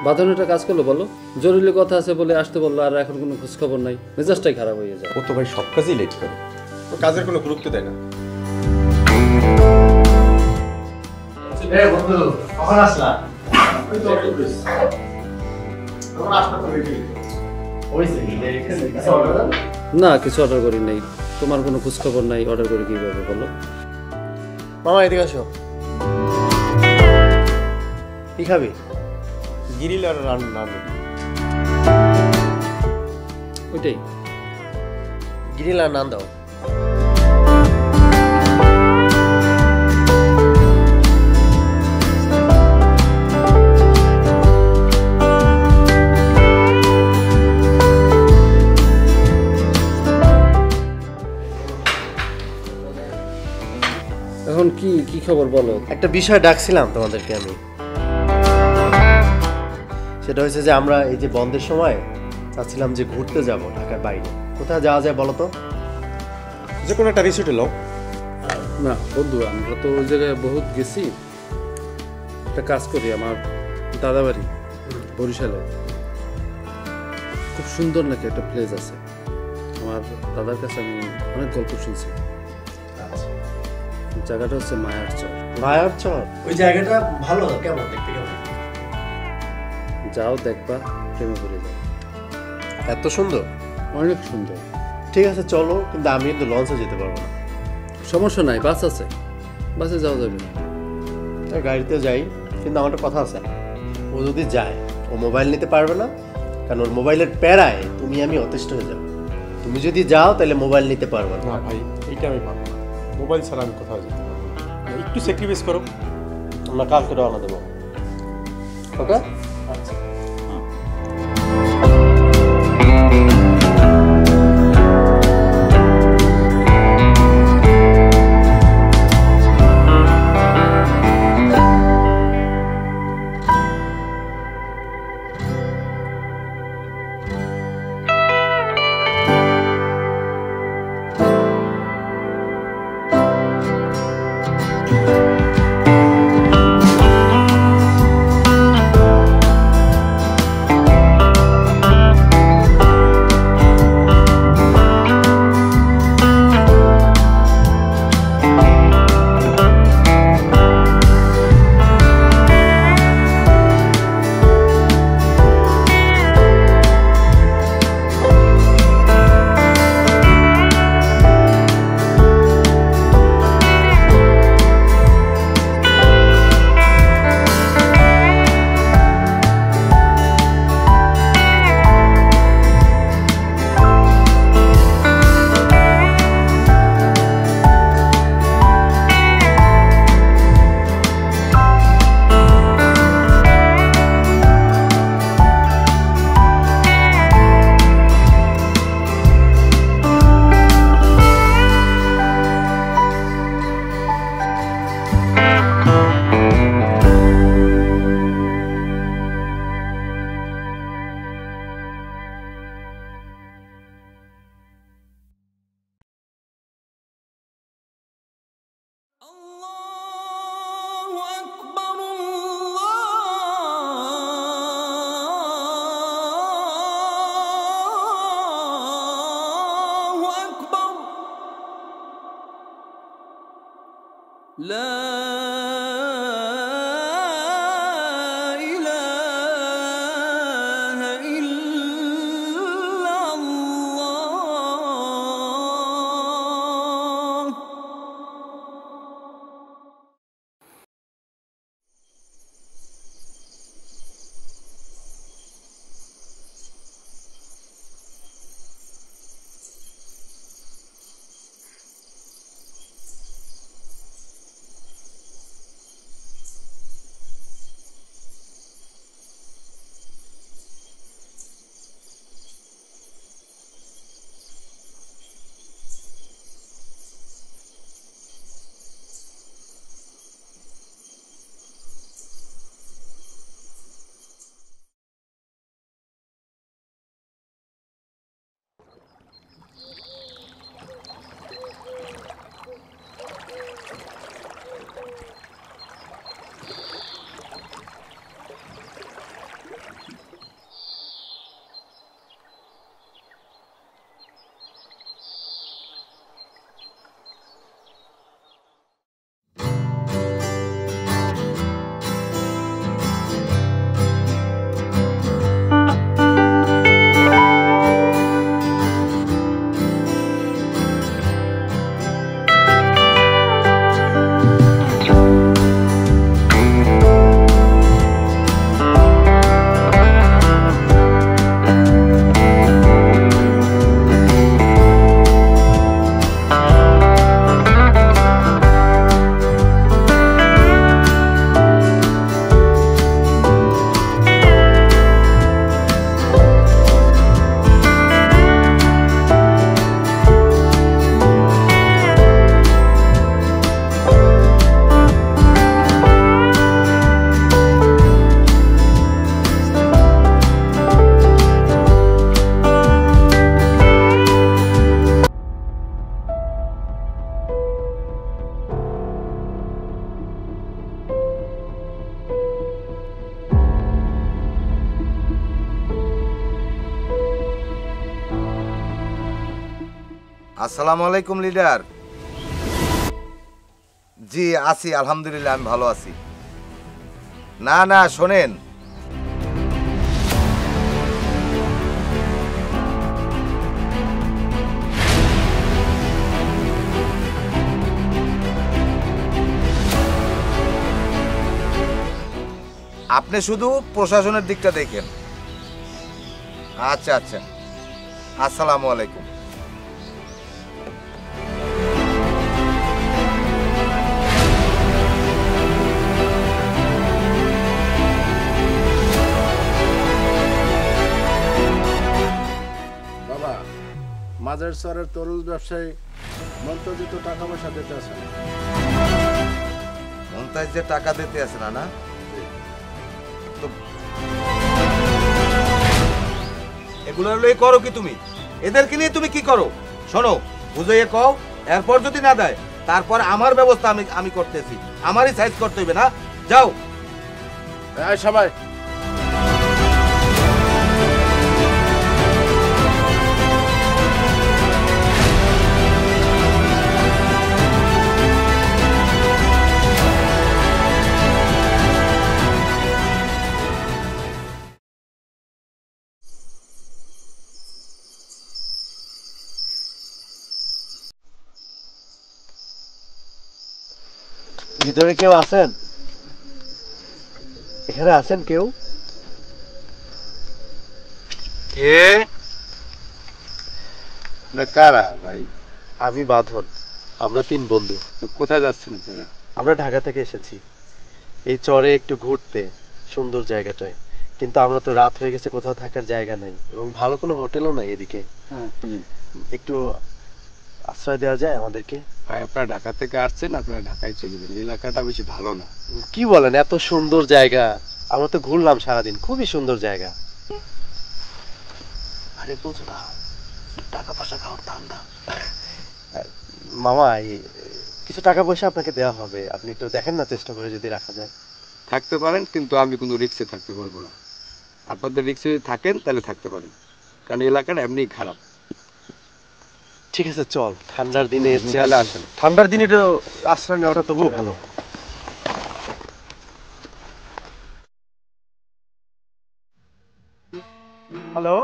বাঁধন একটা কাজ করলো বলো, জরুরি কথা আছে বলে আসতে বললো, আর এখন কোনো খোঁজ খবর নাই, মেজাজটাই খারাপ হয়ে যায়। ও তো ভাই সব কাজেই লেট করে, ও কাজের কোনো গুরুত্ব দেয় না। বন্ধু কখন আসলা? না কিছু অর্ডার করি নাই, তোমার কোনো খোঁজ খবর নাই, অর্ডার করে কিভাবে বলো? মামা এদিকে আসো। কি খাবি? গিরিল আর রান্না ওইটাই। গ্রিল আর নান দাও। এখন কি কি খবর বলো? একটা বিষয় ডাকছিলাম তোমাদেরকে আমি, সেটা হচ্ছে যে আমরা এই যে বন্ধের সময় চাচ্ছিলাম যে ঘুরতে যাব ঢাকার বাইরে। কোথায় যাওয়া যায় বলো তো? যে কোনো একটা রিসোর্টে লোক। না বন্ধু, আমরা তো ওই জায়গায় বহুত গেছি। একটা কাজ করি, আমার দাদা বাড়ি বরিশালে, খুব সুন্দর নাকি একটা প্লেস আছে। আমার দাদার কাছে আমি অনেক গল্প শুনছি। জায়গাটা হচ্ছে মায়ার চর। মায়ার চর? ওই জায়গাটা ভালো, কেমন দেখতে? কেমন? যাও দেখবা, প্রেমে পড়ে যাও। এত সুন্দর? অনেক সুন্দর। ঠিক আছে চলো, কিন্তু আমি কিন্তু লঞ্চে যেতে পারবো না। সমস্যা নাই, বাস আছে, বাসে যাওয়া যাবে। গাড়িতে যাই, কিন্তু আমার একটা কথা আছে, ও যদি যায় ও মোবাইল নিতে পারবে না, কারণ ওর মোবাইলের প্যারায় তুমি আমি অতিষ্ঠ হয়ে যাবো। তুমি যদি যাও তাহলে মোবাইল নিতে পারবে না। না ভাই, এইটা আমি পারবো না, মোবাইল ছাড়া আমি কোথাও যেতে পারবো না। একটু স্যাক্রিফাইস করো। আমরা কালকে রওনা দেবো। ওকে? আচ্ছা। আসসালামু আলাইকুম লিডার। জি আছি, আলহামদুলিল্লাহ আমি ভালো আছি। না না শোনেন, আপনি শুধু প্রশাসনের দিকটা দেখেন। আচ্ছা আচ্ছা, আসসালামু আলাইকুম। বাবা, মাজার চরের তরুণ ব্যবসায়ী মন্তজি তো টাকা পয়সা দিতে আছে না। মন্তাজ যে টাকা দিতে আছে না, না তো এগুলো লই করো কি তুমি? এদেরকে নিয়ে তুমি কি করো? শোনো, বুঝাইয়ে কও, এরপর যদি না দেয় তারপর আমার ব্যবস্থা আমি করতেছি। আমারই সাইজ করতে হইবে না। যাও। এই সবাই ভিতরে কেউ আছেন? এখানে আছেন কেউ? কে না কারা ভাই? আমি বাঁধন। আমরা 3 বন্ধু। কোথায় যাচ্ছেন আপনারা? আমরা ঢাকা থেকে এসেছি এই চরে একটু ঘুরতে, সুন্দর জায়গাটায়। কিন্তু আমরা তো রাত হয়ে গেছে, কোথাও থাকার জায়গা নাই এবং ভালো কোনো হোটেলও নাই এদিকে। একটু আশ্রয় দেওয়া যায় আমাদেরকে? ভাই আপনারা ঢাকা থেকে আসছেন, আপনারা ঢাকায় চলে যাবেন। এলাকাটা বেশি ভালো না। কি বলেন, এত সুন্দর জায়গা! আমরা তো ঘুরলাম সারাদিন, খুবই সুন্দর জায়গা। আরে বলছো না, টাকা পয়সা খাওয়ার ধান্দা। মামা, কিছু টাকা পয়সা আপনাকে দেওয়া হবে, আপনি একটু দেখেন না, চেষ্টা করে যদি রাখা যায়। থাকতে পারেন, কিন্তু আমি কোনো রিক্সে থাকতে পারবো না। আপনাদের রিক্সে যদি থাকেন তাহলে থাকতে পারেন, কারণ এলাকাটা এমনি খারাপ। ঠিক আছে, চল। ঠান্ডার দিনে তাহলে আসেন। ঠান্ডার দিনে একটু আশ্রয় নেওয়াটা তবুও ভালো। হ্যালো,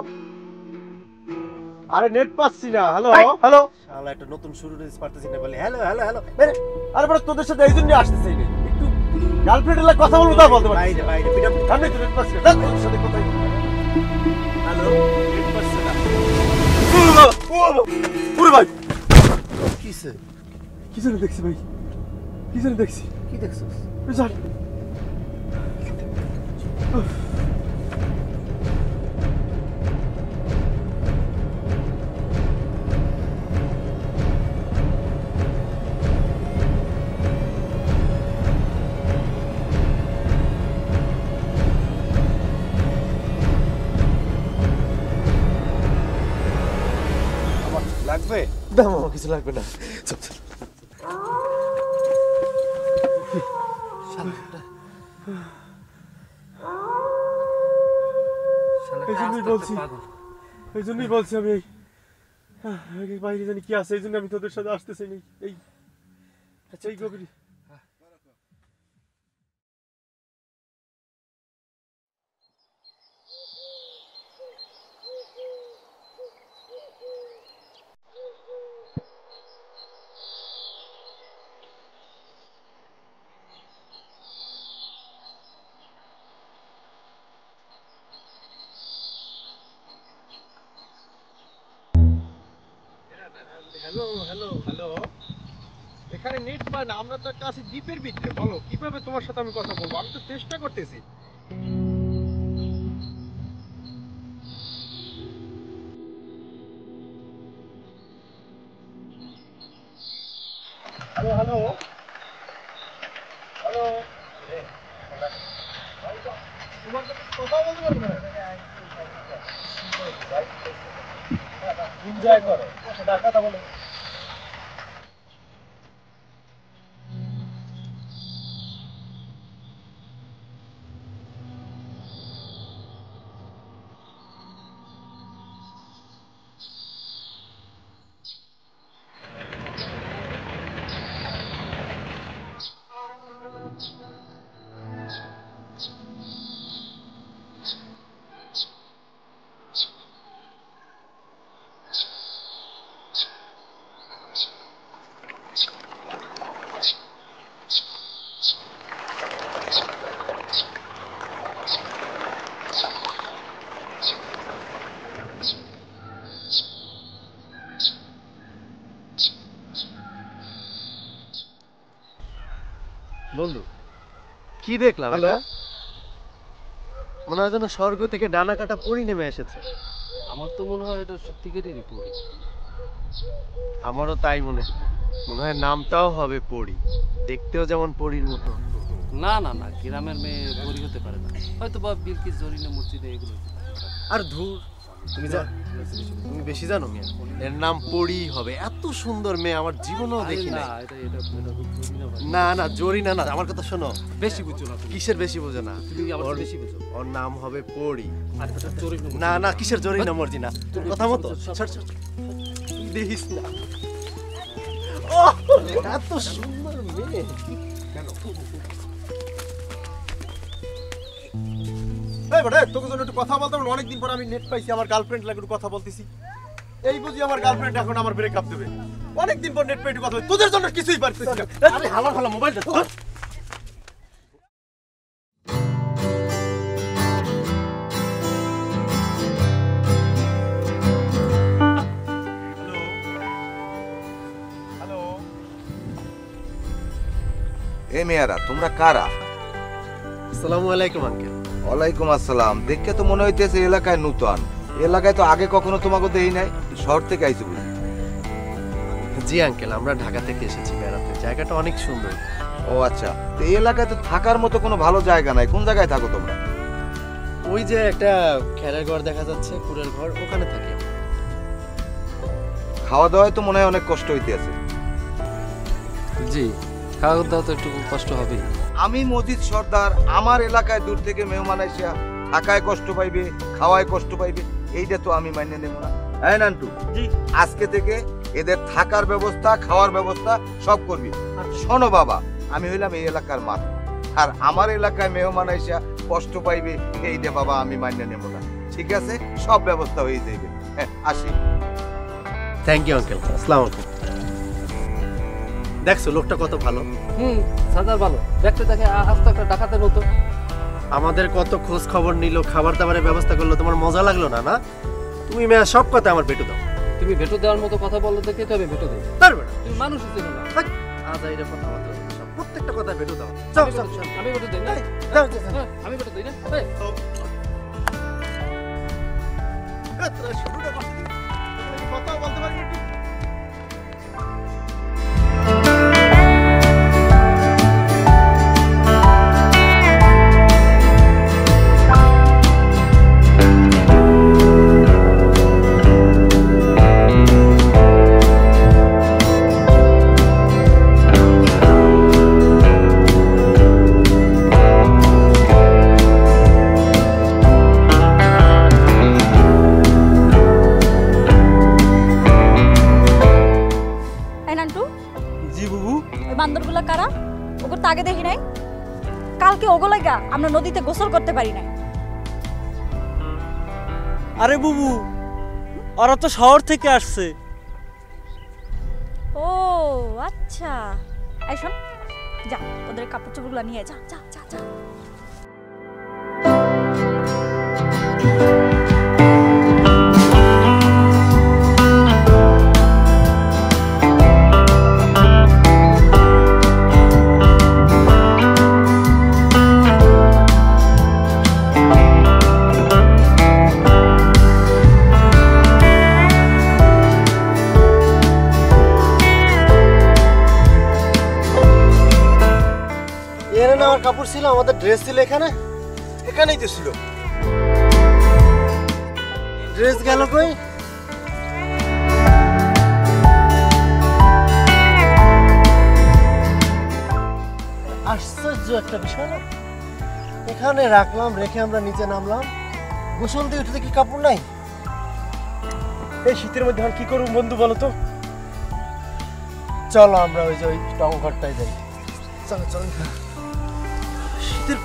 আরে নেট পাচ্ছি না। হ্যালো হ্যালো, শালা একটা নতুন শুরু হয়েছে, পারতেছি না বলে হ্যালো হ্যালো হ্যালো। আরে বড়, তোদের সাথে এই জন্যই আসতেছি, একটু গার্লফ্রেন্ডের লাগে কথা বলবো, তা বলতে পারছি। বাইরে বাইরে পিটা ঠান্ডায় তো নেট পাচ্ছি না, তোদের সাথে কথা। হ্যালো, নেট পাচ্ছি না। ওরে ভাই, কিসে কি জানি দেখছি ভাই, কি জানি দেখছি। কি দেখছিস? জানি লাগবে? না মামা, কিছু লাগবে না। চল চল। এই জন্যই বলছি আমি বাইরে জানি কি আছে, এই জন্য আমি তোদের সাথে আসতেছি। এই আচ্ছা, এই গভীর হ্যালো হ্যালো হ্যালো, এখানে নেট পায় না, আমরা তো একটা আছি দ্বীপের ভিতরে। বলো কিভাবে তোমার সাথে আমি কথা বলবো? আমি তো চেষ্টা করতেছি। হ্যালো হ্যালো হ্যালো, তোমার সাথে কথা বলতে পারবো না। এনজয় করো, টাকাটা বলো। বন্ধু কি দেখলাম? এটা মনে হয় যেন স্বর্গ থেকে ডানা কাটা পরি নেমে এসেছে। আমার তো মনে হয় এটা সত্যিকারেরই পরি। আমারও তাই মনে হয় নামটাও হবে পরি, দেখতেও যেমন পরির মতো। না না না, গ্রামের মেয়ে পরি হতে পারে না, হয়তো বা বিলকিস জরিনা মসজিদে এগুলো হতে পারে। আর ধুর, তুমি বেশি জানো মিয়া, এর নাম পরি হবে। এত সুন্দর মেয়ে আমার জীবনেও দেখি না, না। এটা এটা এটা জরিনা ভাই। না না, জরিনা না, আমার কথা শোনো। বেশি বুঝছো না তুমি। কিসের বেশি বোঝো না? তুমি আমার বেশি বুঝো। ওর নাম হবে পরি। আর এটা জরিনা না না, কিসের জরিনা মর্জিনা, তোর কথা মতো। তুই দেখিস না, এত সুন্দর মেয়ে। কেন তোকে জন্য একটু কথা বলতাম, অনেকদিন পর আমি নেট পাইছি, আমার গার্লফ্রেন্ড লাগে একটু কথা বলতেছি। এই বুঝি আমার গার্লফ্রেন্ড এখন আমার ব্রেকআপ দেবে। অনেকদিন পর নেট পাই একটু কথা বলি, তোদের জন্য কিছুই পারছিস না। আরে হালা হালা মোবাইল দে। এ মেয়ারা, তোমরা কারা? আসসালামু আলাইকুম আঙ্কেল। ওয়ালাইকুম আসসালাম। দেখে তো মনে হইতেছে এলাকায় নতুন। এলাকায় তো আগে কখনো তোমাকে দেই নাই, শহর থেকে আইছো বুঝি? জি আঙ্কেল, আমরা ঢাকা থেকে এসেছি বেড়াতে, জায়গাটা অনেক সুন্দর। ও আচ্ছা, তো এই এলাকায় তো থাকার মতো কোনো ভালো জায়গা নাই। কোন জায়গায় থাকো তোমরা? ওই যে একটা খেলার ঘর দেখা যাচ্ছে, কুড়ের ঘর, ওখানে থাকি। খাওয়া দাওয়ায় তো মনে হয় অনেক কষ্ট হইতেছে। জি, খাওয়া দাওয়া তো একটু কষ্ট হবেই। আমি মজিদ সর্দার, আমার এলাকায় দূর থেকে মেহমান আইসা থাকায় কষ্ট পাইবে, খাওয়ায় কষ্ট পাইবে, এইটা তো আমি মাইনে নেব না। হ্যাঁ নান্টু, জি। আজকে থেকে এদের থাকার ব্যবস্থা, খাওয়ার ব্যবস্থা সব করবি। শোনো বাবা, আমি হইলাম এই এলাকার মাথা, আর আমার এলাকায় মেহমান আইসা কষ্ট পাইবে, এইটা বাবা আমি মাইনে নেব না। ঠিক আছে, সব ব্যবস্থা হয়ে যাবে। হ্যাঁ, আসি। থ্যাংক ইউ আঙ্কেল, আসসালামু আলাইকুম। দেখছো লোকটা কত ভালো। সাদার ভালো দেখতে, দেখে আস্তে একটা ডাকাতের মতো। আমাদের কত খোঁজ খবর নিল, খাবার দাবারের ব্যবস্থা করলো, তোমার মজা লাগলো না? না, তুমি মেয়ে সব কথা আমার বেটু দাও। তুমি ভেটো দেওয়ার মতো কথা বললে দেখে তো আমি ভেটো দেই। পারবে না, তুমি মানুষই চেনো না। আজ এইটা কথা বলতে সব প্রত্যেকটা কথা বেটু দাও। যাও যাও যাও। আমি ভেটো দেই না। যাও যাও যাও। হ্যাঁ, আমি ভেটো দেই না। এই, তোরা শুরুটা করছিস, কথা বলতে পারবি একটু? বান্দরগুলা কারা? ওগুলো তো আগে দেখি নাই। কালকে ওগুলো গা আমরা নদীতে গোসল করতে পারি নাই। আরে বুবু, ওরা তো শহর থেকে আসছে। ও আচ্ছা, এই শোন, যা ওদের কাপড় চোপড়গুলো নিয়ে যা যা যা যা। কাপড় ছিল, আমাদের ড্রেস ছিল এখানে, এখানেই তো ছিল। ড্রেস গেল কই? আশ্চর্য একটা বিষয় না, এখানে রাখলাম, রেখে আমরা নিচে নামলাম, গোসল দিয়ে উঠে দেখি কাপড় নাই। এই শীতের মধ্যে আর কি করব বন্ধু বলো তো? চলো আমরা ওই যে ওই টং ঘরটায় যাই। চলো চলো। শীতের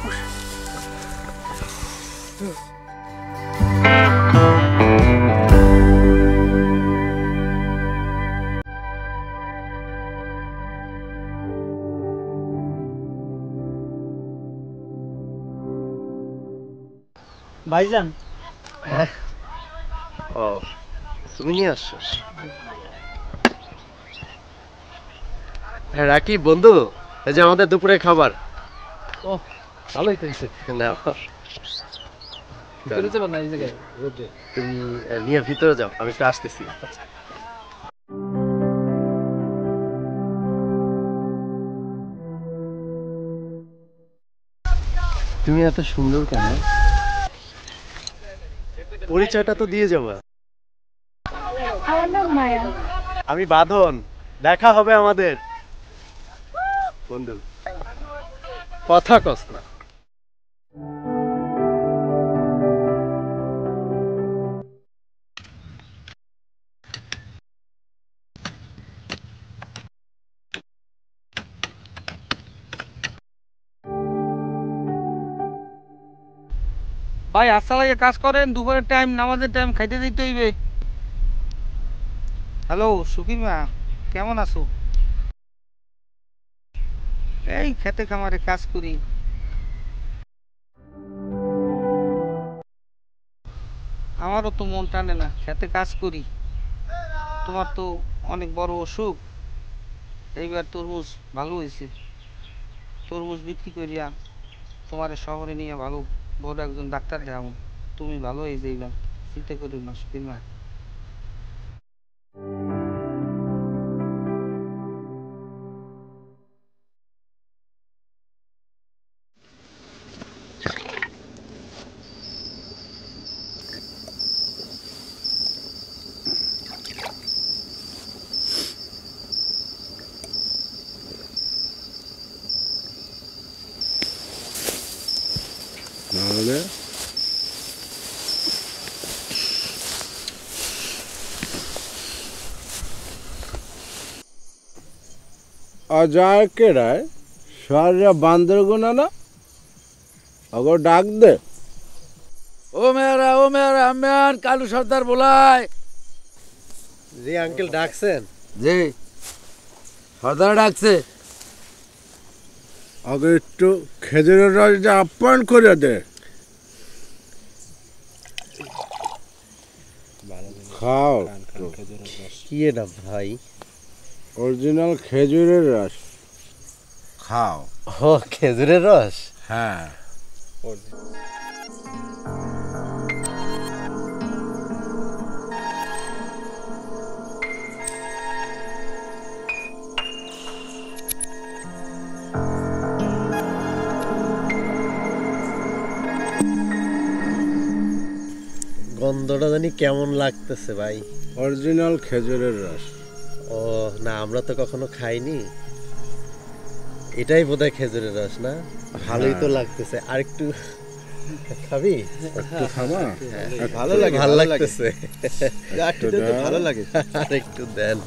ভাইজান, ও তুমি নিয়ে আসছো? হ্যাঁ রাকি বন্ধু, এই যে আমাদের দুপুরের খাবার। ও ভালোই হয়েছে। না ভিতরে যাবেন না এই জায়গায় রোদে? তুমি নিয়ে ভিতরে যাও, আমি একটু আসতেছি। তুমি এত সুন্দর কেন? পরিচয়টা তো দিয়ে যাবো। আমার নাম মায়া। আমি বাঁধন, দেখা হবে আমাদের। বন্ধু কথা কস না। ভাই আচ্ছা লাগে কাজ করেন, দুপুরের টাইম নামাজের টাইম খাইতে দিতে হইবে। হ্যালো সুকিমা, কেমন আছো? এই খেতে খামারে কাজ করি। আমারও তো মন টানে না, খেতে কাজ করি। তোমার তো অনেক বড় অসুখ, এইবার তরমুজ ভালো হয়েছে। তরমুজ বিক্রি করিয়া তোমার শহরে নিয়ে ভালো বড় একজন ডাক্তার দেখাবো। তুমি ভালো হয়ে যাইবা, চিন্তা করি না সুকিমা। নাহলে অজয় কেড়ায় সারা বান্দর গোনা না অগো ডাক দে। ও মেয়েরা আম্যান কালু সর্দার বলাই। জি আঙ্কেল ডাকছেন? জি সর্দার ডাকছে। আগে একটু খেজুরের রস দিয়ে আপ্যায়ন করে দে। খাও কি এটা ভাই? অরিজিনাল খেজুরের রস খাও। ও খেজুরের রস? হ্যাঁ গন্ধটা জানি কেমন লাগতেছে ভাই। অরিজিনাল খেজুরের রস। ও না, আমরা তো কখনো খাইনি। এটাই বোধহয় খেজুরের রস না? ভালোই তো লাগতেছে। আর একটু খাবি? একটু খাবা? ভালো লাগে, ভালো লাগতেছে। ভালো লাগে। আর একটু দেন।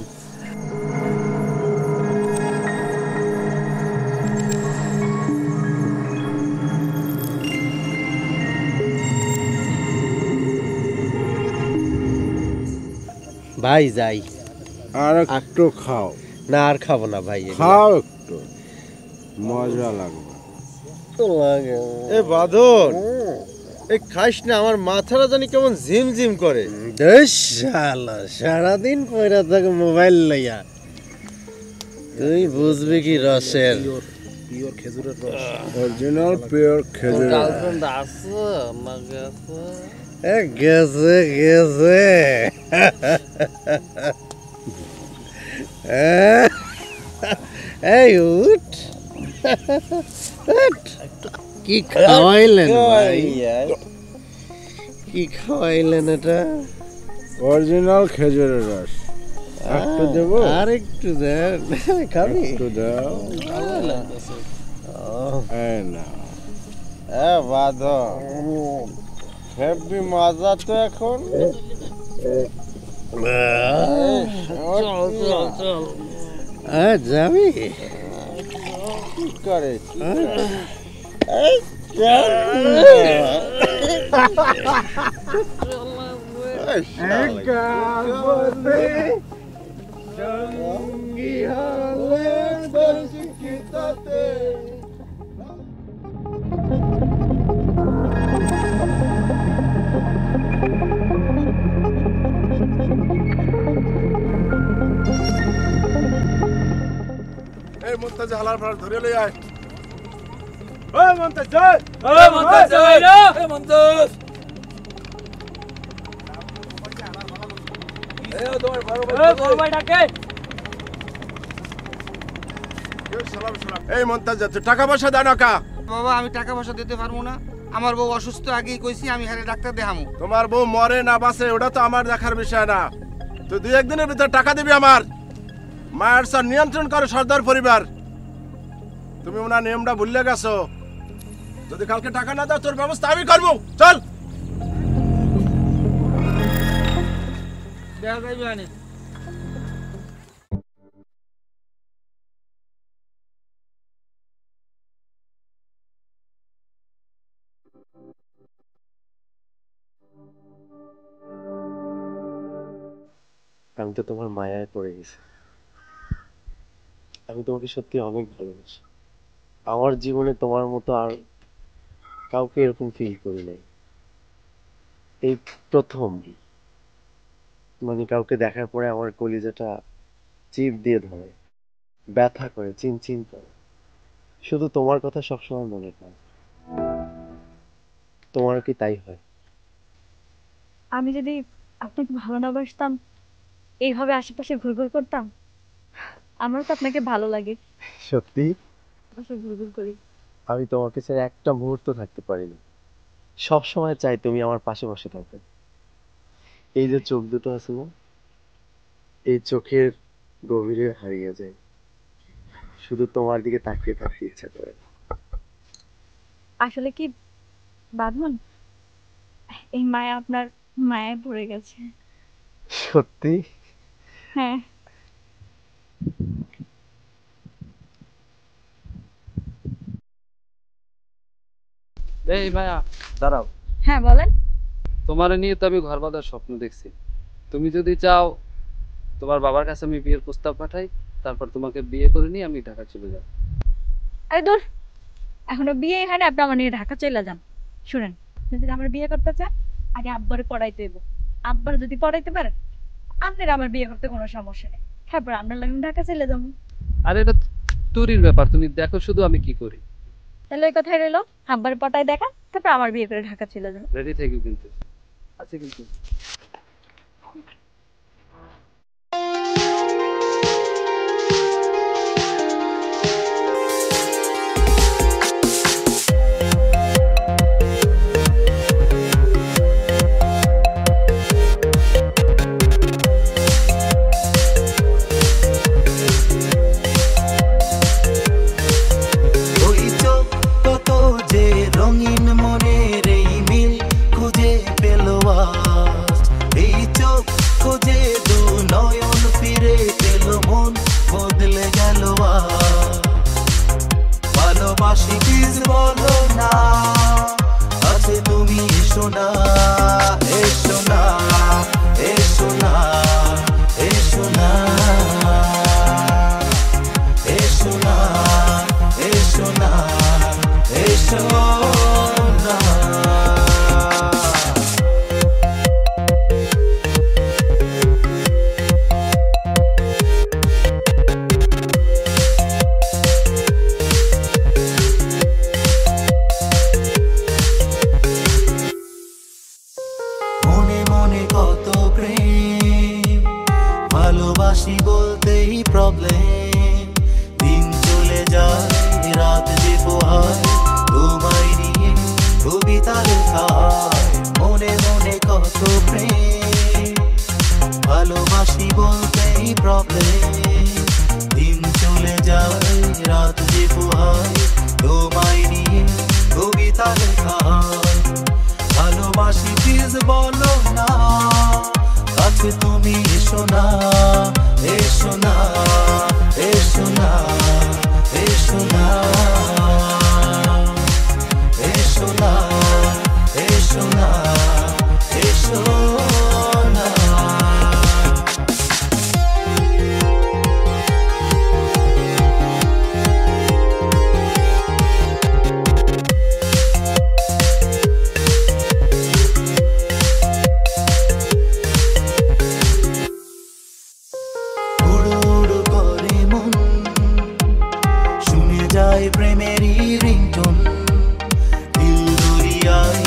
ভাই যাই। আর একটু খাও। না আর খাবো না ভাই। খাও একটু, মজা লাগবে। এ বাদর, এই খাইস না, আমার মাথাটা জানি কেমন ঝিমঝিম করে। সারাদিন পয়রা থাকে মোবাইল লইয়া। তুই বুঝবি কি রসের? পিওর খেজুরের রস, অরিজিনাল পিওর খেজুরের রস। গার্লফ্রেন্ড আছে না গেছে? গেছে গেছে। এই উঠ, কি খাওয়াইলেন ভাই? কি খাওয়াইলেন এটা? অরিজিনাল খেজুরের রস। একটু দেবো? আর একটু দেন। খাবি? একটু দাও। এই না বাদর, হেভি মজা তো এখন। যাবি? কি করে এই মুন্তাজ হালার ফালার ধরে লই আয়। ওই মন্তাজ জয়, ওই মন্তাজ জয় রে, ওই মন্তাজ। এই তোমার বড় ভাই ডাকে। এই মন্তাজ যাচ্ছে, টাকা পয়সা দেয় না কা? বাবা আমি টাকা পয়সা দিতে পারবো না, আমার বউ অসুস্থ, আগেই কইছি আমি হারে ডাক্তার দেখামু। তোমার বউ মরে না বাঁচে ওটা তো আমার দেখার বিষয় না। তুই 2-1 দিনের ভিতর টাকা দিবি আমার। মায়ের স্যার নিয়ন্ত্রণ করে সর্দার পরিবার। তুমি ওনার নিয়মটা ভুলে গেছো। যদি কালকে টাকা না দাও তোর ব্যবস্থা আমি করবো। চল। দেখা যাইবে আনে। আমি তো তোমার মায়ায় পড়ে গেছি। আমি তোমাকে সত্যি অনেক ভালোবাসি। আমার জীবনে তোমার মতো আর কাউকে এরকম ফিল করি নাই। এই প্রথম মানে কাউকে দেখার পরে আমার কলিজাটা চিপ দিয়ে ধরে, ব্যথা করে, চিনচিন করে। শুধু তোমার কথা সবসময় মনে হয়। তোমার কি তাই হয়? আমি যদি আপনাকে ভালো না বাসতাম, এইভাবে আশেপাশে ঘুরঘুর করতাম? আমার তো আপনাকে ভালো লাগে, সত্যি আশেপাশে ঘুরঘুর করি। আমি তোমাকে ছেড়ে একটা মুহূর্ত থাকতে পারি না। সব সময় চাই তুমি আমার পাশে বসে থাকবে। এই যে চোখ দুটো আছে না, এই চোখের গভীরে হারিয়ে যায়, শুধু তোমার দিকে তাকিয়ে থাকতে ইচ্ছা করে। আসলে কি বাঁধন, এই মায়া আপনার মায়ায় পড়ে গেছে। সত্যি? হ্যাঁ। এই মায়া দাঁড়াও। হ্যাঁ বলেন। তোমার নিয়ে তো আমি ঘর বাঁধার স্বপ্ন দেখছি। তুমি যদি চাও তোমার বাবার কাছে আমি বিয়ের প্রস্তাব পাঠাই, তারপর তোমাকে বিয়ে করে নিয়ে আমি ঢাকা চলে যাব। আরে দূর, এখনো বিয়ে এখানে, আপনি আমার নিয়ে ঢাকা চলে যান। শুনেন, যদি আমার বিয়ে করতে চান আগে আব্বারে পড়াইতে হইব। আব্বার যদি পড়াইতে পারেন আপনার আমার বিয়ে করতে কোনো সমস্যা নেই। তারপর আপনার লাগে ঢাকা চলে যাবো। আর এটা তোরই ব্যাপার, তুমি দেখো শুধু আমি কি করি। তাহলে ওই কথাই রইলো, আব্বারে পটাই দেখা, তারপর আমার বিয়ে করে ঢাকা চলে যাবো। রেডি থেকে কিন্তু আছে কিন্তু। যায় প্রেমেরই রিংটোন দিল দরিয়ায়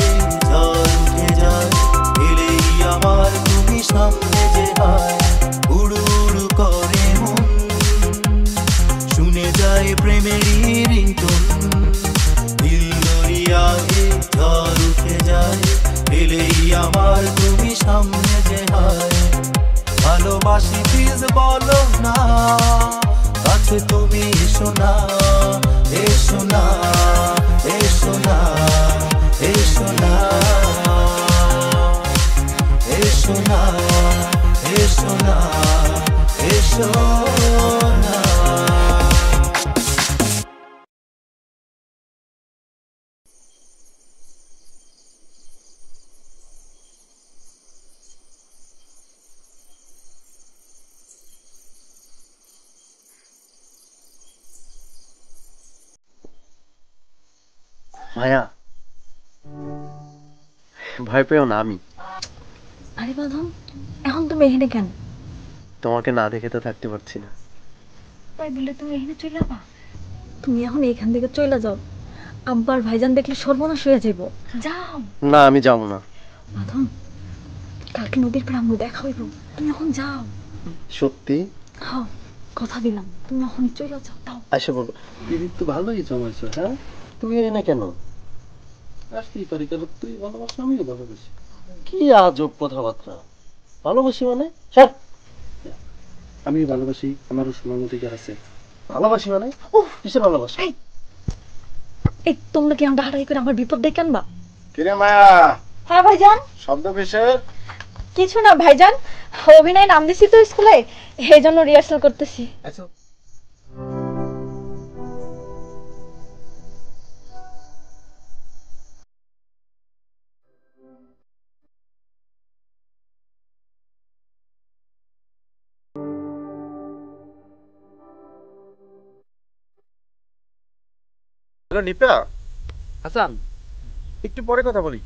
ঝড় উঠে যায় এলেই আমার তুমি সামনে যে হয় উড়ু উড়ু করে মন শুনে যায় প্রেমেরই রিংটোন দিল দরিয়ায় ঝড় উঠে যায় এলেই আমার তুমি সামনে যে হয় ভালোবাসি প্লিজ বলো না কাছে তুমি এসো না এসো না এসো না এসো না এসো না এসো না এসো না মায়া ভয় পেও না, আমি আরে বাঁধন, এখন তুমি এখানে কেন? তোমাকে না দেখে তো থাকতে পারছি না। তাই বলে তুমি এখানে চলে যাবা? তুমি এখন এখান থেকে চলে যাও, আব্বার ভাইজান দেখলে সর্বনাশ হয়ে যাইব। যাও। না আমি যাবো না। বাঁধন, কালকে নদীর পাড়ে আমরা দেখা হইব, তুমি এখন যাও। সত্যি? হ্যাঁ, কথা দিলাম, তুমি এখন চলে যাও। তাও আচ্ছা বলবো। দিদি তো ভালোই জমাইছো। হ্যাঁ, তুমি এনে কেন? আসতেই পারি, কারণ তুই ভালোবাসা, আমিও ভালোবাসি। কি আজব কথাবার্তা! ভালোবাসি মানে? স্যার, আমি ভালোবাসি, আমারও সময় অধিকার আছে। ভালোবাসি মানে? কিসের ভালোবাসা? এই তোমরা কি আমরা হারাই করে আমার বিপদ ডেকে আনবা? কিরে মায়া? হ্যাঁ ভাইজান। শব্দ কিসের? কিছু না ভাইজান, অভিনয় নাম দিছি তো স্কুলে, এই জন্য রিহার্সাল করতেছি। আচ্ছা, নিপা হাসান, একটু পরে কথা বলি।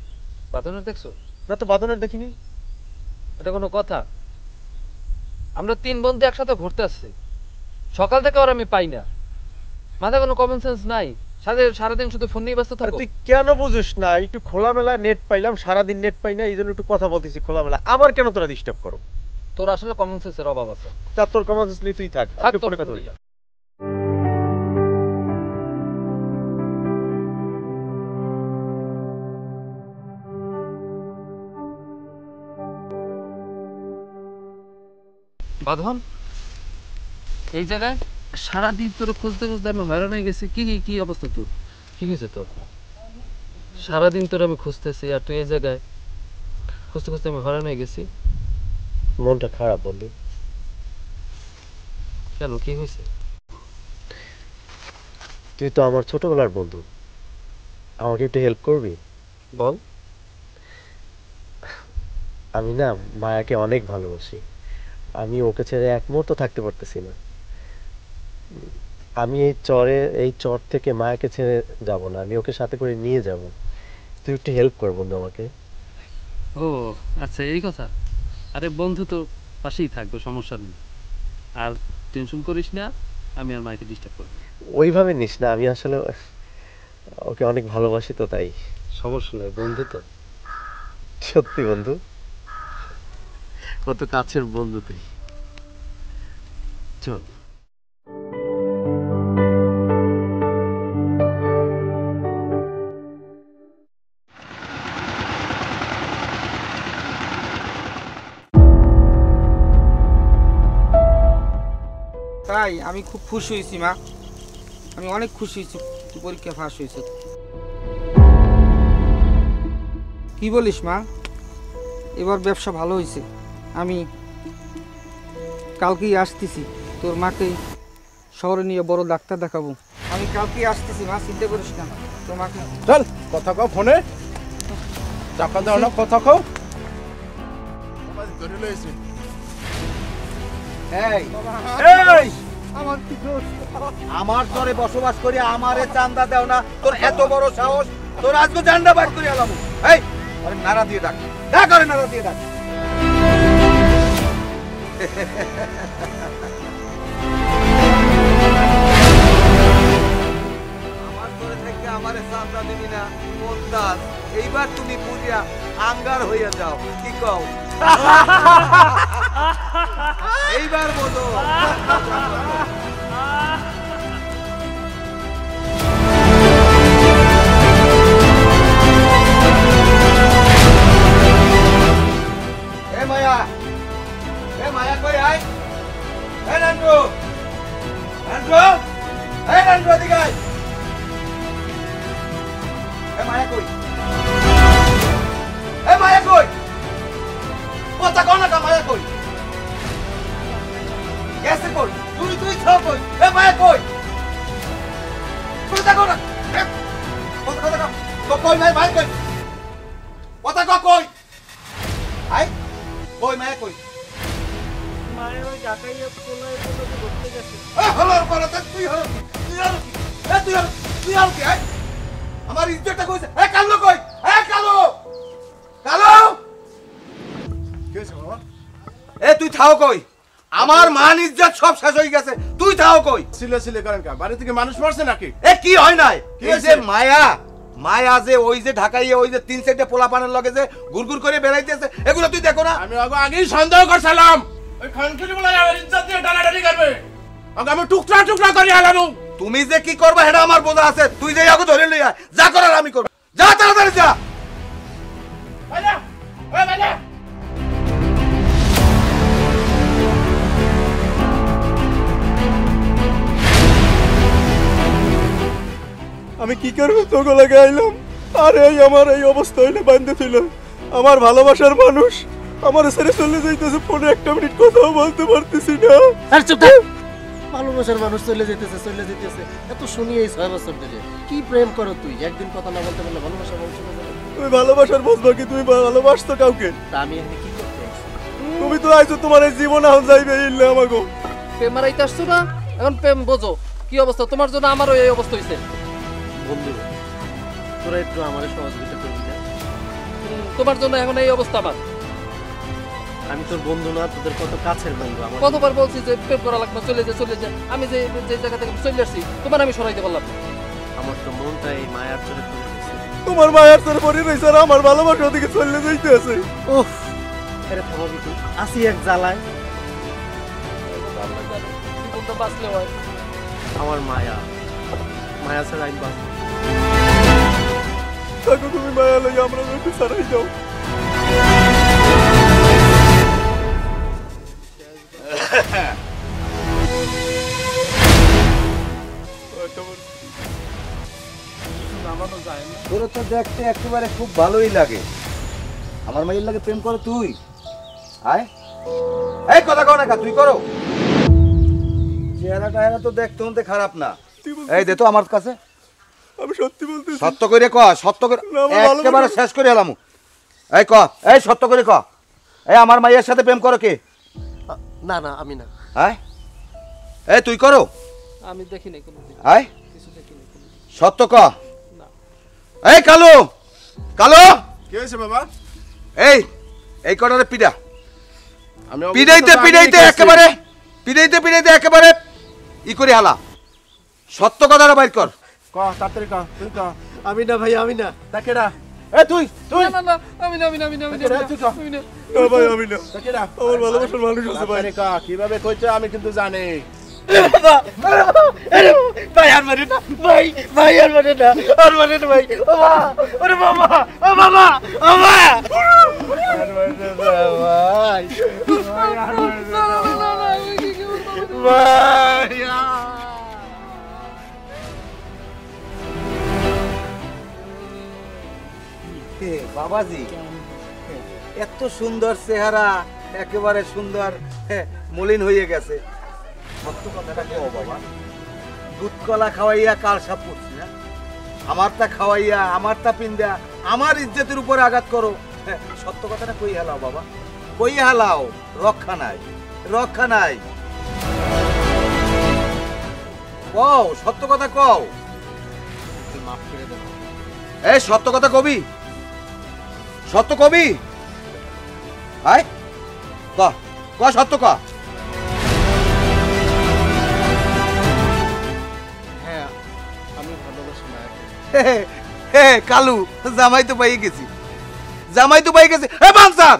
বাঁধনের দেখছো? না তো, বাঁধনের দেখিনি। এটা কোনো কথা? আমরা 3 বন্ধু একসাথে ঘুরতে আসছি, সকাল থেকে ওর আমি পাই না। মাথায় কোনো কমন সেন্স নাই, সারাদিন শুধু ফোন নিয়ে ব্যস্ত থাকো। তুই কেন বুঝিস না? একটু খোলামেলা নেট পাইলাম, সারাদিন নেট পাই না, এই জন্য একটু কথা বলতেছি খোলামেলা। আবার কেন তোরা ডিস্টার্ব করো? তোর আসলে কমন সেন্সের অভাব আছে। তা তোর কমন সেন্স নেই, তুই থাক, একটু পরে কথা বলি। বাঁধন, এই জায়গায় সারাদিন তোর খুঁজতে খুঁজতে আমি হয়রান হয়ে গেছি। কি অবস্থা তোর? কি হয়েছে তোর? সারাদিন তোর আমি খুঁজতেছি, আর তুই এই জায়গায় খুঁজতে খুঁজতে আমি হয়রান হয়ে গেছি। মনটা খারাপ বললি। কেন, কি হয়েছে? তুই তো আমার ছোটবেলার বন্ধু, আমাকে একটু হেল্প করবি? বল। আমি না মায়াকে অনেক ভালোবাসি, আমি ওকে ছেড়ে এক মুহূর্ত থাকতে পারতেছি না। আমি এই চর থেকে মায়াকে ছেড়ে যাব না, আমি ওকে সাথে করে নিয়ে যাব। তুই একটু হেল্প কর বন্ধু আমাকে। ও আচ্ছা, এই কথা। আরে বন্ধু তো পাশেই থাকবে, সমস্যা নেই। আর টেনশন করিস না, আমি আর মাইকে ডিস্টার্ব করব। ওইভাবে নিস না, আমি আসলে ওকে অনেক ভালোবাসি তো, তাই। সমস্যা নেই, বন্ধু তো। সত্যি বন্ধু, কত কাছের বন্ধু তুই। চল। তাই আমি খুব খুশি হয়েছি মা, আমি অনেক খুশি হয়েছি তুই পরীক্ষা পাস হয়েছে। কি বলিস মা? এবার ব্যবসা ভালো হয়েছে। আমি কালকেই আসতেছি, তোর মাকে শহরে নিয়ে বড় ডাক্তার দেখাবো। আমি কালকেই আসতেছি মা, চিন্তা করিস না। তোর মাকে চল, কথা কও ফোনে। টাকা দাও না, কথা কও। ধরে লইছি। এই আমার চরে বসবাস করি, আমারে চান্দা দেও না? তোর এত বড় সাহস! তোর আজকে জান্ডা বাইর করে আলাম। এই আরে নাড়া দিয়ে ডাক, ডাক, আরে নাড়া দিয়ে ডাক। এইবার তুমি বুঝিয়া আঙ্গার হইয়া যাও, কি কও? এইবার বলো। এ মায়া, এ মায়া কই আয়? এ নান্টু, নান্টু, এ নান্টু এদিকে আয়। এ মায়া কই? এ মায়া কই? কথা কও না কা, মায়া কই? গেছে কই? তুই খাও কই? এ মায়া কই? কথা কও না। কথা কই নাই ভাই কই? কথা কই? আই কই মায়া কই? মায়ের ওই ঢাকাইয়া কোলায় ঘুরতে গেছে। হলোর পরতে তুই হলো তুই কি আই? আমার ইজ্জতটা কইছে। এ কালো কই? এ কালো কি হইছে বাবা? এ তুই থাও কই? আমার মান ইজ্জত সব শেষ হয়ে গেছে, তুই থাও কই? সিলে করেন কা? বাড়ি থেকে মানুষ মারছে নাকি? এ কি হয় নাই? এই যে মায়া যে ওই যে ঢাকাইয়া ওই যে 3 পোলা পানের লগে যে গুড়গুড় করে বেড়াইতেছে, এগুলো তুই দেখো না? আমি আগেই সন্দেহ করছিলাম ওই খানকিনি বলে আমার ইজ্জত দিয়ে টানাটানি করবে, আমি টুকরা টুকরা করে আলামু। তুমি যে কি করবা এটা আমার বোঝা আছে, তুই যে আগে ধরে লইয়া যা করার আমি করব। যা তাড়াতাড়ি যা। বাইরে ওই বাইরে। আমি কি করবো তোকে লাগে আইলাম, আর এই আমার এই অবস্থা হইলে বান্ধে থইল। আমার ভালোবাসার মানুষ আমার ছেড়ে চলে যাইতেছে, ফোনে একটা মিনিট কথাও বলতে পারতেছি না। আর চুপ থাক। ভালোবাসার মানুষ চলে যাইতেছে এত শুনি এই 6 বছর ধরে। কি প্রেম করো তুই? একদিন কথা না বলতে পারলে ভালোবাসার মানুষ চলে যাবে। তুমি ভালোবাসার বুঝবা কি? তুমি ভালোবাসতো কাউকে? তা আমি এখানে কি করতে আইছি? তুমি তো আইছো তোমার এই জীবন এখন যাইবে ইল্লে আমাগো। প্রেম মারাইতে আসছো না, এখন প্রেম বোঝো কি অবস্থা। তোমার জন্য আমারও এই অবস্থা হইছে। বন্ধু তোরা একটু আমারে সহযোগিতা করবি না? তোমার জন্য এখন এই অবস্থা আমার। আমি তোর বন্ধু না, তোদের কত কাছের বন্ধু। আমার কতবার বলছি যে প্রেম করা লাগবে, চলে যা। আমি যে জায়গা থেকে চলে আসছি তোমার আমি সরাইতে পারলাম না। আমার তো মনটা এই মায়ার চরে পড়ে গেছে। তোমার মায়ের চরে পড়ে রইছে আর আমার ভালোবাসা ওদিকে চলে যাইতেছে। উফ, আরে থামাবি তুই? আসি এক জ্বালায়। জীবনটা বাঁচলে হয়। আমার মায়া ছাড়া আমি বাঁচব। থাকো তুমি মায়া লই, আমরা একটু ছাড়াই যাও। তোর তো দেখতে একেবারে খুব ভালোই লাগে। আমার মাইয়ের লাগে প্রেম করো তুই? আয় এই কথা কও না কা, তুই করো। চেহারাটা তো দেখতে হতে খারাপ না। এই দে তো আমার কাছে। আমি সত্যি বলতেছি। সত্য করে ক, সত্য করে একেবারে শেষ করে এলাম। এই ক, এই সত্য করে ক, এই আমার মাইয়ের সাথে প্রেম করো কে? না আমি না। আয় এই তুই করো? আমি দেখি নাই কোনোদিন। আয় কিছু দেখি নাই কোনোদিন। সত্য ক। এই কালো কি হয়েছে বাবা? এই কটারে পিডা। আমি পিডাইতে একেবারে ই করে হালা। সত্য কথাটা বাইর কর। ক তাড়াতাড়ি ক, তুই ক। আমি না ভাই, আমি না। তাকেরা এ তুই না আমি না। তুই ক। ভাই আমি না। তাকেরা আমার ভালোবাসার মানুষ আছে ভাই। তাড়াতাড়ি ক, কিভাবে কইছো আমি কিন্তু জানি। ভাই আর মানে না, ভাই আর মানে না, আর মানে না ভাই। ও মা, ওরে মামা, ও মামা, ও মা। বাবাজি এত সুন্দর চেহারা, একেবারে সুন্দর মলিন হয়ে গেছে। সত্য কথাটা কও বাবা। দুধ কলা খাওয়াইয়া কাল সাপ করছি না? আমারটা খাওয়াইয়া, আমারটা পিন্দা, আমার ইজ্জতের উপরে আঘাত করো। সত্য কথাটা কই হালাও বাবা, কই হালাও। রক্ষা নাই। কও, সত্য কথা কও। মাফ করে দেব। এই সত্য কথা কবি, সত্য কবি। আয় ক সত্য ক। হ্যাঁ আমি ভালোবাসি মায়াকে। হে কালু, জামাই তো পাই গেছি, জামাই তো পাই গেছি। হে বানসার,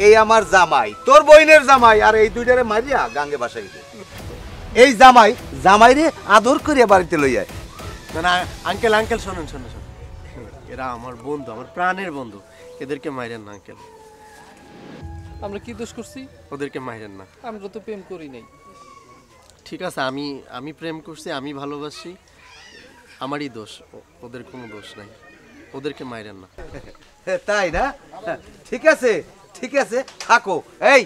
এই আমার জামাই, তোর বইনের জামাই, আর এই দুইটারে মারিয়া গাঙ্গে বাসাই দে। এই জামাই, জামাই রে আদর করিয়া বাড়িতে লইয়া। না না আঙ্কেল, আঙ্কেল শোনেন শোনেন শোনেন, এরা আমার বন্ধু, আমার প্রাণের বন্ধু, এদেরকে মাইরেন না আঙ্কেল। আমরা কি দোষ করছি? ওদেরকে মাইরেন না। আমরা তো প্রেম করি নাই। ঠিক আছে, আমি প্রেম করছি, আমি ভালোবাসি, আমারই দোষ, ওদের কোনো দোষ নাই, ওদেরকে মাইরেন না। তাই না? ঠিক আছে, ঠিক আছে, থাকো। এই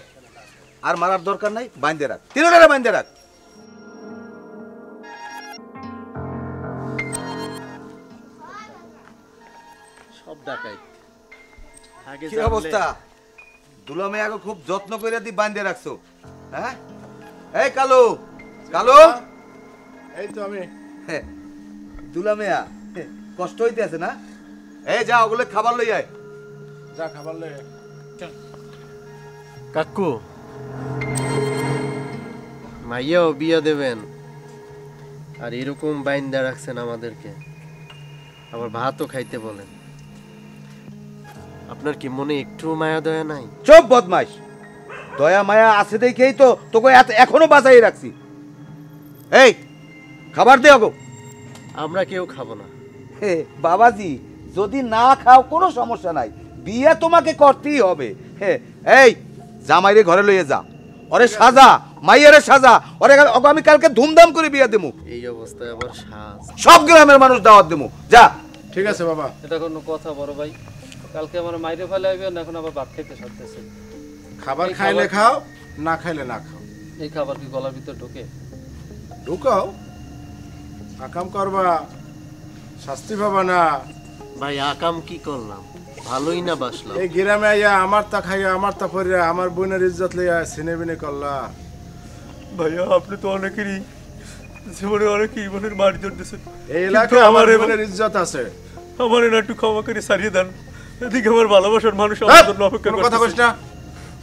আর মারার দরকার নাই, বাইন্ধে রাখ, তিনজনে বাইন্ধে রাখ। সব ডাকাই। কি অবস্থা? দুলামে আগে খুব যত্ন করে দি বাইন্ধে রাখছো, হ্যাঁ? এই কালু, কালু, এই তো আমি। দুলামেয়া কষ্ট হইতে আছে না? এই যা ওগুলো খাবার লই আয়। যা খাবার লই আয়। কাকু, মাইয়াও বিয়া দেবেন আর এরকম বাইন্দা রাখছেন আমাদেরকে, আবার ভাতও খাইতে বলেন, আপনার কি মনে একটু মায়া দয়া নাই? চুপ বদমাইশ, দয়া মায়া আছে দেখেই তো তোকে এখনো বাঁচাই রাখছি। এই খাবার দে ওগো। আমরা কেউ খাবো না। হে বাবাজি, যদি না খাও কোনো সমস্যা নাই, বিয়ে তোমাকে করতেই হবে। হে এই জামাইরে ঘরে লইয়ে যা, ওরে সাজা, মাইয়ারে সাজা, ওরে আমি কালকে ধুমধাম করে বিয়ে দেবো। এই অবস্থায় আবার সাজ? সব গ্রামের মানুষ দাওয়াত দেবো, যা। ঠিক আছে বাবা। এটা কোনো কথা বড় ভাই? কালকে আমার মাইরে ফেলে আইবে না, এখন আবার ভাত খাইতে সারতেছে। খাবার খাইলে খাও, না খাইলে না খাও। এই খাবার কি গলার ভিতর ঢোকে? ঢুকাও, আকাম করবা, শাস্তি পাবা না। ভাই আকাম কি করলাম? ভালোই না বাসলাম। এই গ্রামে আইয়া আমার তা খাইয়া, আমার তা পরিয়া, আমার বোনের ইজ্জত লইয়া সিনে বিনে করলা। ভাইয়া আপনি তো অনেকেরই জীবনে অনেকেই বোনের মারি ধরতেছেন, এই এলাকায় আমার বোনের ইজ্জত আছে। আমার না একটু ক্ষমা করে সারিয়ে দেন। এদিকে আমার ভালোবাসার মানুষ আমার জন্য অপেক্ষা করতেছে। কথা কইস না,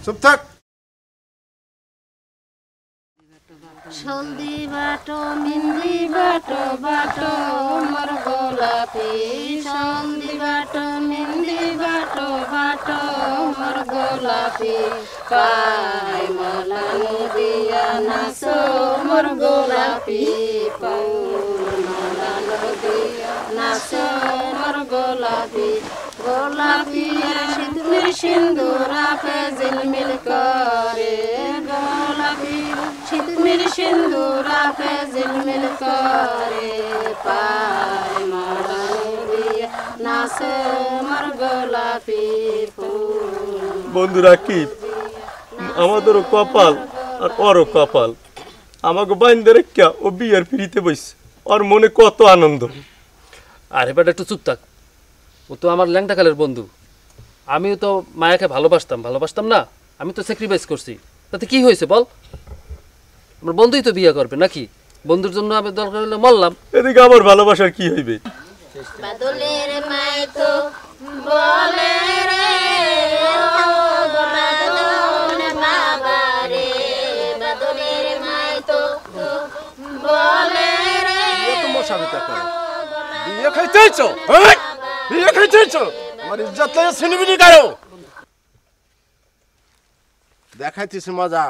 চুপ থাক। সন্ধি বাটো মিন্দি বাটো বাটো মোর গোলাপি, সন্ধি বাটো মিন্দি বাটো বাটো মোর গোলাপি, পাই মালা নদিয়া নাচো মোর গোলাপি, পাই মালা নদিয়া নাচো মোর গোলাপি, গোলাপি সিঁদুর সিন্দুরা পে ঝিলমিল করে, গোলাপি সিঁদুর সিন্দুরা পে ঝিলমিল করে, পায় মালা নদিয়া নাচে মোর গোলাপি ফুল। বন্ধুরা কি আমাদেরও কপাল আর ওরও কপাল, আমাকে বাইন্দে রেখা ও বিয়ের ফিরিতে বইছে, ওর মনে কত আনন্দ। আরে বেটা একটু চুপ থাক, ও তো আমার ল্যাংটা কালের বন্ধু। আমিও তো মায়াকে ভালোবাসতাম না? আমি তো স্যাক্রিফাইস করছি, তাতে কি হয়েছে বল? আমার বন্ধুই তো বিয়ে করবে নাকি? বন্ধুর জন্য আমি দরকার হলে মরলাম। এদিকে আমার ভালোবাসার কি হইবে? বাদলের মাই তো বলে রে ও বাদল বাবা রে, বাদলের মাই তো বলে রে। তোমার স্বামী তা করো, বিয়ে খাইতেইছো? এই বিয়ে খাইতেইছো? আমার ইজ্জত লইয়া সিনে বিনে করো। দেখাইতেছি মজা,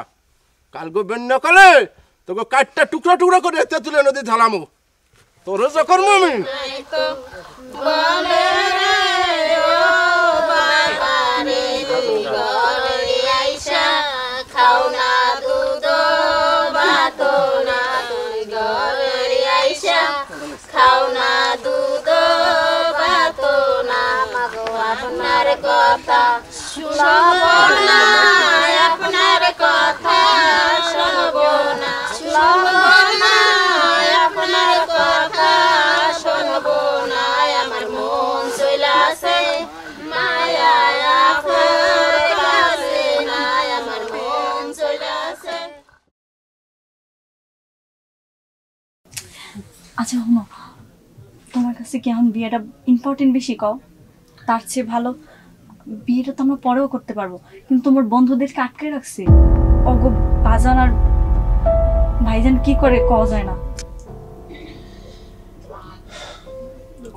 কালগো বেন্ন কলে তোকে কাটটা টুকরা টুকরা করে এতে তুলে নদী ঢালামু, তোর যখন আমি বলে রে ও বাবা রে, ঘরে আইসা খাও না দুধ ভাত না, তুই ঘরে আইসা খাও না দুধ ভাত না, মাগো আপনার কথা শুনবো না, আপনার কথা শুনবো না, শুনবো না, আপনার কথা শুনবো না, আমার মন চইলাছে মায়া আপনার কাছে না, আমার মন চইলাছে। আচ্ছা হুনো, তোমার কাছে কি এখন বিয়েটা ইম্পর্টেন্ট বেশি কও? তার চেয়ে ভালো বিয়েটা তো আমরা পরেও করতে পারবো, কিন্তু তোমার বন্ধুদেরকে আটকে রাখছি, ওগো বাজান আর ভাইজান কি করে কওয়া যায় না?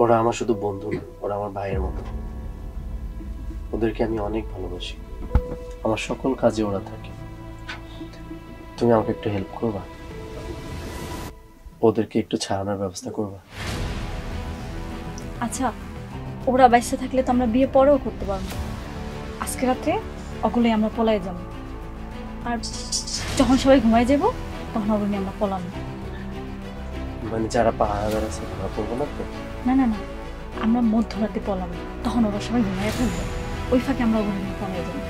ওরা আমার শুধু বন্ধু না, ওরা আমার ভাইয়ের মতো। ওদেরকে আমি অনেক ভালোবাসি, আমার সকল কাজে ওরা থাকে। তুমি আমাকে একটু হেল্প করবা, ওদেরকে একটু ছাড়ানোর ব্যবস্থা করবা? আচ্ছা, ওরা বাইসে থাকলে তো আমরা বিয়ে পরেও করতে পারবো। আজকে রাত্রে অকলেই আমরা পলাই যাব, আর যখন সবাই ঘুমাই যাব তখন ওগুলো নিয়ে আমরা পলাম। মানে যারা পাহাড়াদার আছে তারা করবো না তো? না না না, আমরা মধ্যরাতে পলাম, তখন ওরা সবাই ঘুমাই থাকবে, ওই ফাঁকে আমরা ওগুলো নিয়ে পলাই যাবো।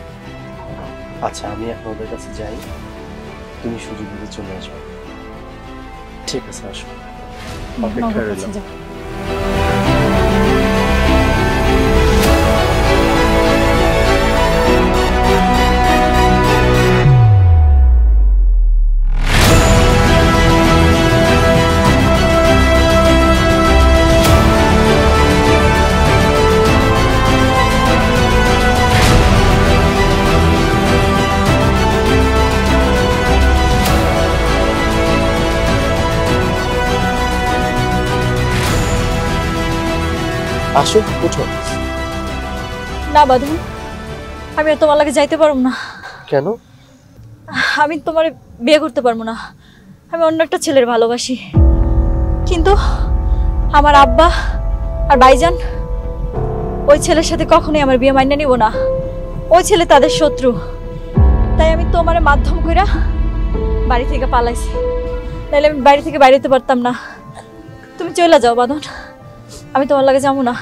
আচ্ছা, আমি এখন ওদের কাছে যাই, তুমি সুযোগ বুঝে চলে আসবে। ঠিক আছে, আসো। অপেক্ষা রইলাম। আসো, উঠো। না বাঁধন, আমি আর তোমার লাগে যাইতে পারবো না। কেন? আমি তোমার বিয়ে করতে পারবো না। আমি অন্য একটা ছেলের ভালোবাসি, কিন্তু আমার আব্বা আর ভাইজান ওই ছেলের সাথে কখনোই আমার বিয়ে মাইনে নিব না। ওই ছেলে তাদের শত্রু, তাই আমি তোমার মাধ্যম কইরা বাড়ি থেকে পালাইছি, তাইলে আমি বাড়ি থেকে বাইরে যেতে পারতাম না। তুমি চলে যাও বাঁধন, আমি তোমার লাগে যাবো না।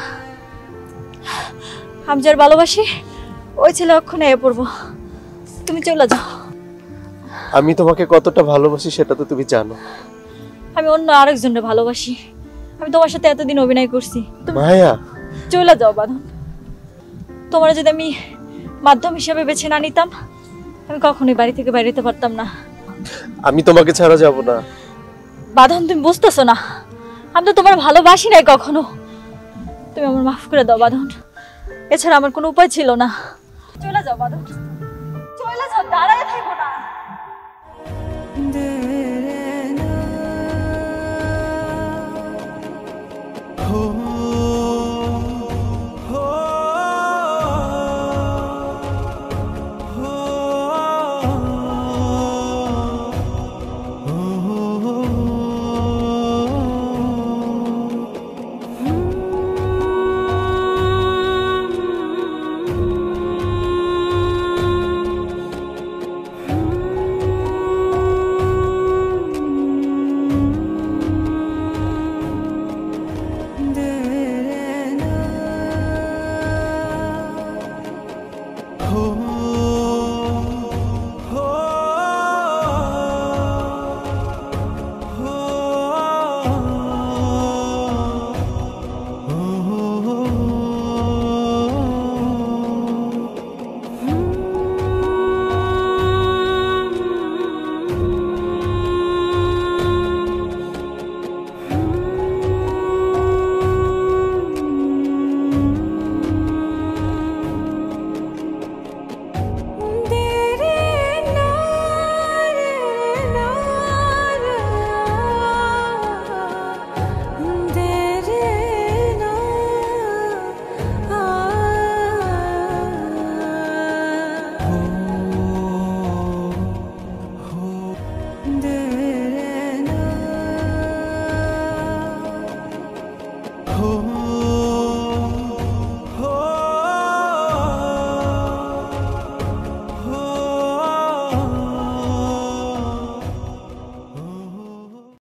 আমি যার ভালোবাসি ওই ছেলে অক্ষণে এ পড়বো, তুমি চলে যাও। আমি তোমাকে কতটা ভালোবাসি সেটা তো তুমি জানো। আমি অন্য আরেকজনের ভালোবাসি, আমি তোমার সাথে এতদিন অভিনয় করছি। মায়া, চলে যাও বাঁধন। তোমার যদি আমি মাধ্যম হিসেবে বেছে না নিতাম, আমি কখনোই বাড়ি থেকে বাইরে যেতে পারতাম না। আমি তোমাকে ছাড়া যাব না। বাঁধন, তুমি বুঝতেছো না, আমি তো তোমার ভালোবাসি নাই কখনো। তুমি আমার মাফ করে দাও বাঁধন, এছাড়া আমার কোনো উপায় ছিল না। চলে যাও বাঁধন, চলে যাও, দাঁড়ায় থাকো না। Oh